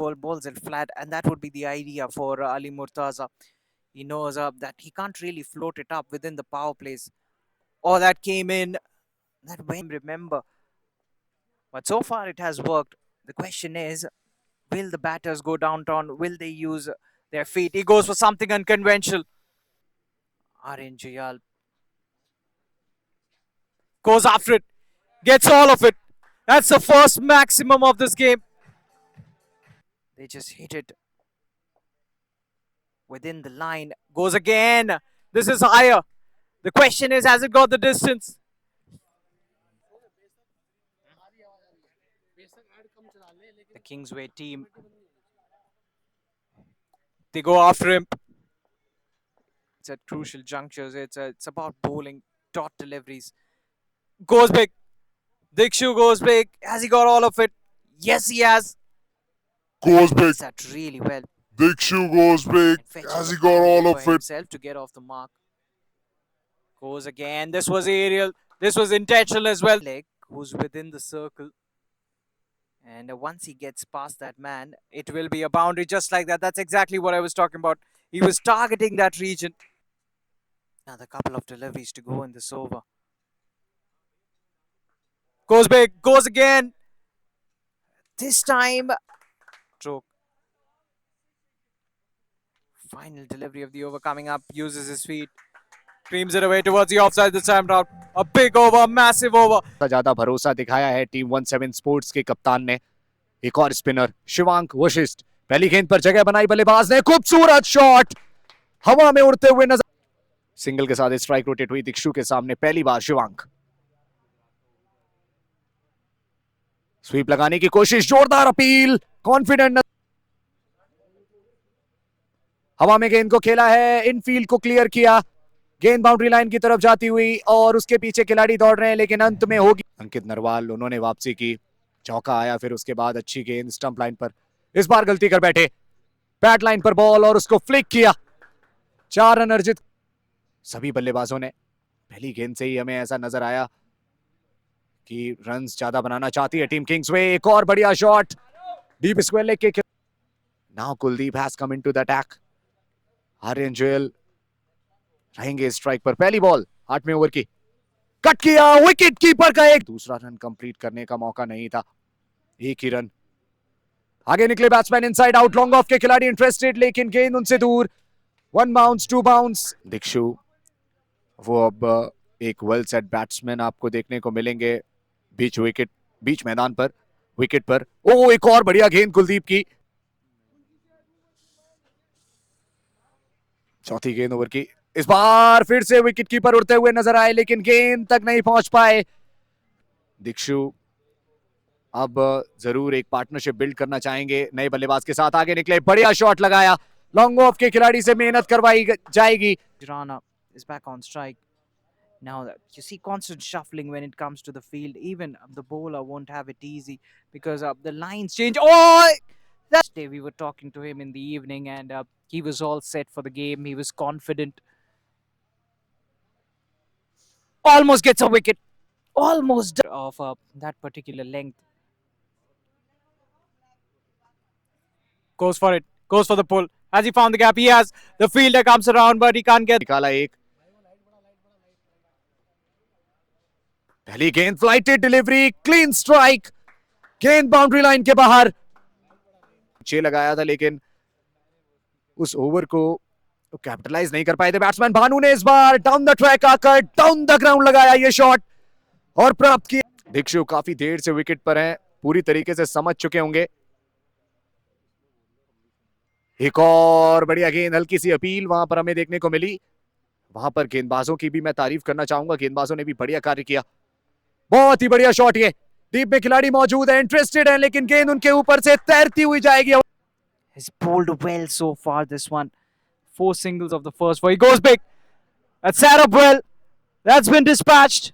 beautiful, bowls it flat, and that would be the idea for Ali Murtaza. He knows that he can't really float it up within the power plays. Oh, that came in. That way, remember. But so far it has worked. The question is, will the batters go downtown? Will they use their feet? He goes for something unconventional. Aryan Jayal goes after it, gets all of it. That's the first maximum of this game. They just hit it within the line. Goes again. This is higher. The question is, has it got the distance? The Kingsway team, they go after him. It's at crucial junctures. It's about bowling, dot deliveries. Goes big. Dikshu goes big. Has he got all of it? Yes, he has. Goes big. That really well. Dikshu goes big. Has he got all of it? Himself to get off the mark. Goes again. This was aerial. This was intentional as well. Leg who's within the circle. And once he gets past that man, it will be a boundary just like that. That's exactly what I was talking about. He was targeting that region. Another couple of deliveries to go in this over. Goes big. Goes again. This time, stroke. Final delivery of the over coming up. Uses his feet. Creams it away towards the offside this time round. A big over, massive over. ज्यादा भरोसा दिखाया है team 17 sports के कप्तान ने। एक और spinner Shivank Vashishtha, पहली गेंद पर जगह बनाई बल्लेबाज ने, खूबसूरत शॉट हवा में उड़ते हुए नजर। सिंगल के साथ स्ट्राइक रोटेट हुई दिक्षु के सामने पहली बार शिवांक। स्वीप लगाने की कोशिश, जोरदार अपील, कॉन्फिडेंट। हवा में गेंद को खेला है, इनफील्ड को क्लियर किया, गेंद बाउंड्री लाइन की तरफ जाती हुई और उसके पीछे खिलाड़ी दौड़ रहे हैं लेकिन अंत में होगी। अंकित नरवाल, उन्होंने वापसी की, चौका आया, फिर उसके बाद अच्छी गेंद स्टंप लाइन पर। इस बार गलती कर बैठे, बैट लाइन पर बॉल और उसको फ्लिक किया, 4 रन अर्जित। सभी बल्लेबाजों ने पहली गेंद से ही हमें ऐसा नजर आया कि रन्स ज्यादा बनाना चाहती है टीम किंग्सवे। एक और बढ़िया शॉट डीप स्क्वायर लेग के। Now Kuldeep has come into the attack. Aryan Juyal रहेंगे स्ट्राइक पर। पहली बॉल 8वें ओवर की, कट किया, विकेट कीपर का एक दूसरा रन कंप्लीट करने का मौका नहीं था, एक ही रन। आगे निकले batsman, inside out, long off के खिलाड़ी इंटरेस्टेड लेकिन गेंद उनसे दूर। 1 बाउंस 2 बाउंस। दिक्षु, वो अब एक वेल सेट बैट्समैन आपको देखने को मिलेंगे बीच मैदान पर, विकेट पर। ओ, एक और बढ़िया गेंद कुलदीप की। चौथी गेंद ओवर की, इस बार फिर से विकेट कीपर उड़ते हुए नजर आए लेकिन गेंद तक नहीं पहुंच पाए। दिक्षु अब जरूर एक पार्टनरशिप बिल्ड करना चाहेंगे नए बल्लेबाज के साथ। आगे निकले, बढ़िया शॉट लगाया, लॉन्ग ऑफ के खिलाड़ी से मेहनत करवाई जाएगी। Rana is back on strike. Now you see constant shuffling when it comes to the field. Even the bowler won't have it easy because the lines change. Oh, that day we were talking to him in the evening, and he was all set for the game. He was confident. Almost gets a wicket. Almost of that particular length. Goes for it. Goes for the pull. Has he found the gap? He has. The fielder comes around, but he can't get. निकाला एक, पहली गेंद flighted delivery, clean strike, गेंद boundary line के बाहर। 6 लगाया था लेकिन उस ओवर को कैपिटलाइज नहीं कर पाए थे बैट्समैन भानु ने। इस बार डाउन द ट्रैक आकर डाउन द ग्राउंड लगाया ये शॉट और प्राप्त किया। दिक्षु काफी देर से विकेट पर हैं, पूरी तरीके से समझ चुके होंगे। एक और बढ़िया गेंद, हल्की सी अपील वहां पर हमें देखने को मिली। वहां पर गेंदबाजों की भी मैं तारीफ करना चाहूंगा, गेंदबाजों ने भी बढ़िया कार्य किया। बहुत ही बढ़िया शॉट, ये डीप में खिलाड़ी मौजूद है, इंटरेस्टेड है लेकिन गेंद उनके ऊपर से तैरती हुई जाएगी। He's bowled well so far this one. 4 singles of the first 4. He goes big. That's set up well. That's been dispatched.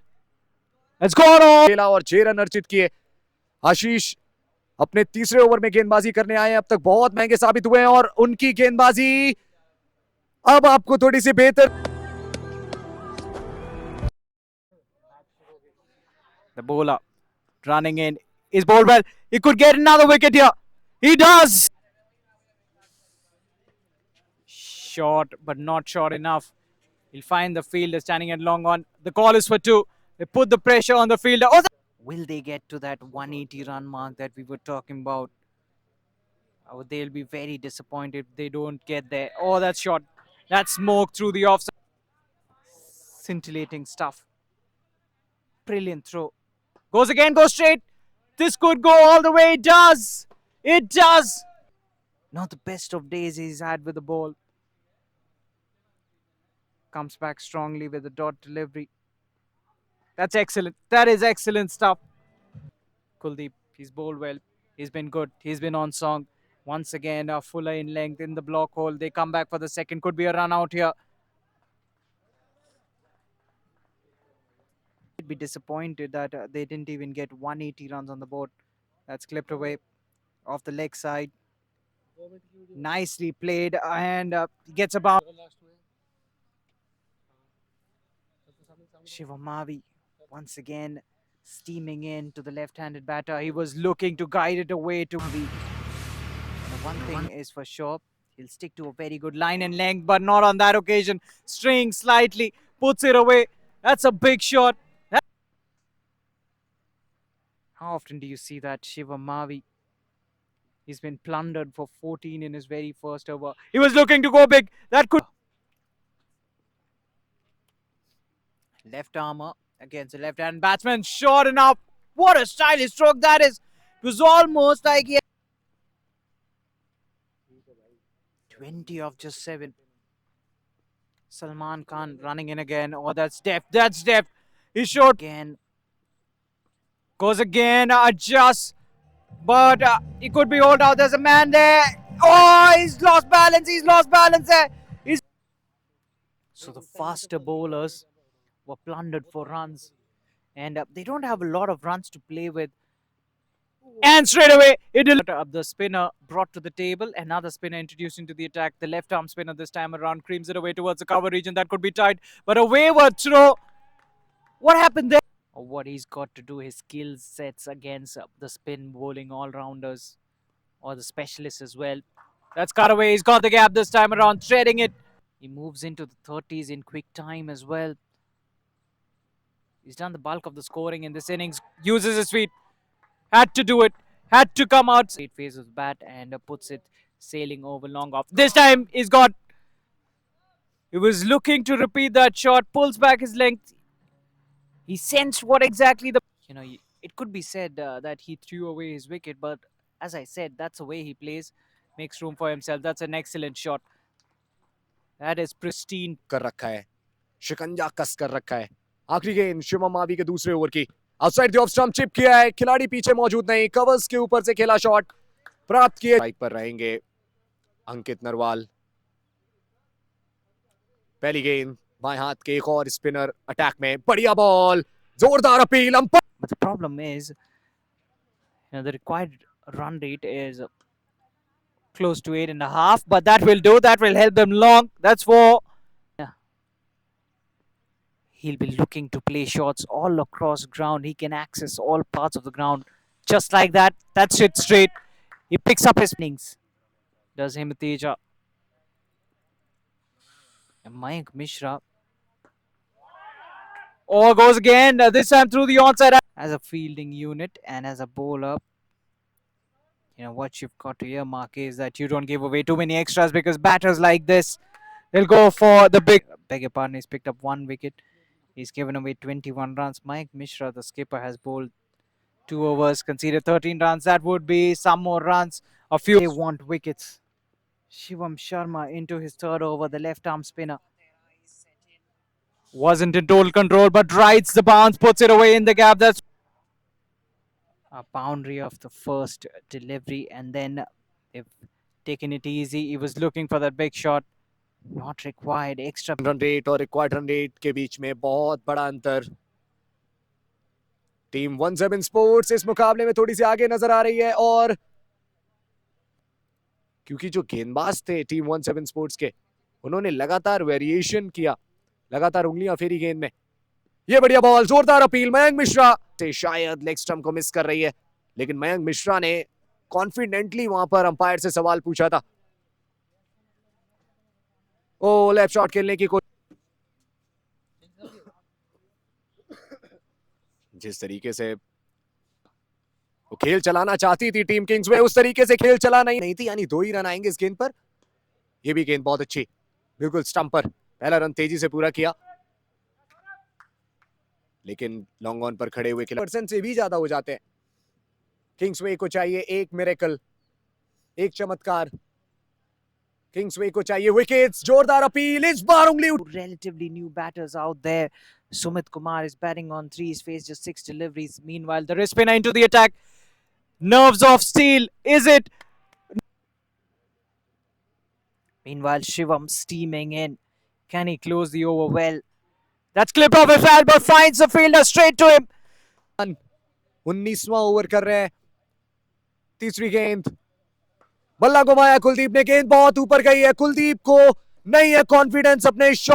It's gone on. खेला और 6 रन अर्जित किए। आशीष अपने तीसरे ओवर में गेंदबाजी करने आए, अब तक बहुत महंगे साबित हुए हैं और उनकी गेंदबाजी अब आपको थोड़ी सी बेहतर। The bowler running in is bowled well. He could get another wicket here. He does. short, but not short enough. He'll find the fielder standing at long on. The call is for two. They put the pressure on the fielder. Oh, will they get to that 180 run mark that we were talking about? Oh, they'll be very disappointed if they don't get there. Oh, that's shot. That's smoke through the offside. Scintillating stuff. Brilliant throw. Goes again, goes straight. This could go all the way. It does. It does. Not the best of days he's had with the ball. Comes back strongly with a dot delivery. That's excellent. That is excellent stuff. Kuldeep, he's bowled well. He's been good. He's been on song. Once again, Fuller in length in the block hole. They come back for the second. Could be a run out here. Be disappointed that they didn't even get 180 runs on the board. That's clipped away off the leg side. Nicely played and gets a bounce. Shivam Mavi once again steaming in to the left-handed batter. He was looking to guide it away to Mavi. And one thing is for sure, he'll stick to a very good line and length, but not on that occasion. String slightly, puts it away. That's a big shot. How often do you see that? Shivam Mavi, he's been plundered for 14 in his very first over. He was looking to go big. That could... Left armour against the left-hand batsman. Short enough. What a stylish stroke that is. It was almost like he had 20 of just 7. Salman Khan running in again. Oh, that's depth. That's depth. He's short again. Goes again. Adjusts. But he could be hauled out. There's a man there. Oh, he's lost balance. He's lost balance there. So the faster bowlers were plundered for runs. And they don't have a lot of runs to play with. And straight away, the spinner brought to the table. Another spinner introduced into the attack. The left arm spinner this time around creams it away towards the cover region. That could be tight. But a wayward throw. What happened there? What he's got to do, his skill sets against the spin bowling all-rounders or the specialists as well. That's cut away. He's got the gap this time around, threading it. He moves into the 30s in quick time as well. He's done the bulk of the scoring in this innings. Uses his feet. Had to do it. Had to come out. Straight face of the bat and puts it sailing over long off. This time he's got... He was looking to repeat that shot. Pulls back his length. He sensed what exactly the... it could be said that he threw away his wicket. But as I said, that's the way he plays. Makes room for himself. That's an excellent shot. That is pristine. कर रखा है, शिकंजा कस कर रखा है. आखिरी गेंद शिवम मावी के दूसरे ओवर की. Outside the off stump chip किया है. खिलाड़ी पीछे मौजूद नहीं. कवर्स के ऊपर से खेला शॉट प्राप्त किए. राइट पर रहेंगे अंकित नरवाल. पहली गेंद बाएं हाथ के एक और स्पिनर अटैक में. बढ़िया बॉल. जोरदार appeal. Umpire. But the problem is, the required run rate is close to 8.5. But that will do. That will help them long. That's 4. Yeah. He'll be looking to play shots all across ground. He can access all parts of the ground. Just like that. That's it straight. He picks up his innings. Does Himateja. And Mayank Mishra. Oh, goes again. This time through the onside. As a fielding unit and as a bowler, what you've got to earmark is that you don't give away too many extras, because batters like this, they'll go for the big... Beg your pardon, he's picked up 1 wicket. He's given away 21 runs. Mayank Mishra, the skipper, has bowled 2 overs, conceded 13 runs. That would be some more runs. A few... They want wickets. Shivam Sharma into his 3rd over, the left arm spinner. Wasn't in total control, but rides the bounce, puts it away in the gap. That's a boundary of the first delivery, and then they've taken it easy. He was looking for that big shot. Not required. Extra run rate और required run rate के बीच में बहुत बड़ा अंतर. Team 17 sports इस मुकाबले में थोड़ी सी आगे नजर आ रही है. और क्योंकि जो गेंदबाज थे टीम 17 स्पोर्ट्स के, उन्होंने लगातार वेरिएशन किया, लगातार उंगलियां फेरी गेंद में. ये बढ़िया बॉल. जोरदार अपील. मयंक मिश्रा से शायद लेग स्टंप को मिस कर रही है, लेकिन मयंक मिश्रा ने कॉन्फिडेंटली वहां पर अंपायर से सवाल पूछा था. ओ लेफ्ट शॉट खेलने की कोशिश, जिस तरीके से वो खेल चलाना चाहती थी टीम किंग्स में, उस तरीके से खेल चला नहीं थी, यानी 2 ही रन आएंगे इस गेंद पर। ये भी गेंद बहुत अच्छी, बिल्कुल स्टंप पर, पहला रन तेजी से पूरा किया, लेकिन लॉन्ग ऑन पर खड़े हुए परसेंट से भी ज्यादा हो जाते हैं। किंग्सवे को चाहिए एक मिरेकल, एक चमत्कार। किंग्सवे को चाहिए विकेट्स, जोरदार अपील, इस बार उंगली Relatively new batters out there. Sumit Kumar is batting on 3. He's faced just 6 deliveries. Meanwhile, the wrist spinner into the attack. Nerves of steel. Is it? Meanwhile, Shivam steaming in. Can he close the over well? That's clip off his hand, but finds the fielder straight to him. 19वां over कर रहे हैं, तीसरी गेंद, बल्ला घुमाया कुलदीप ने, गेंद बहुत ऊपर गई है, कुलदीप को नहीं है कॉन्फिडेंस अपने शॉट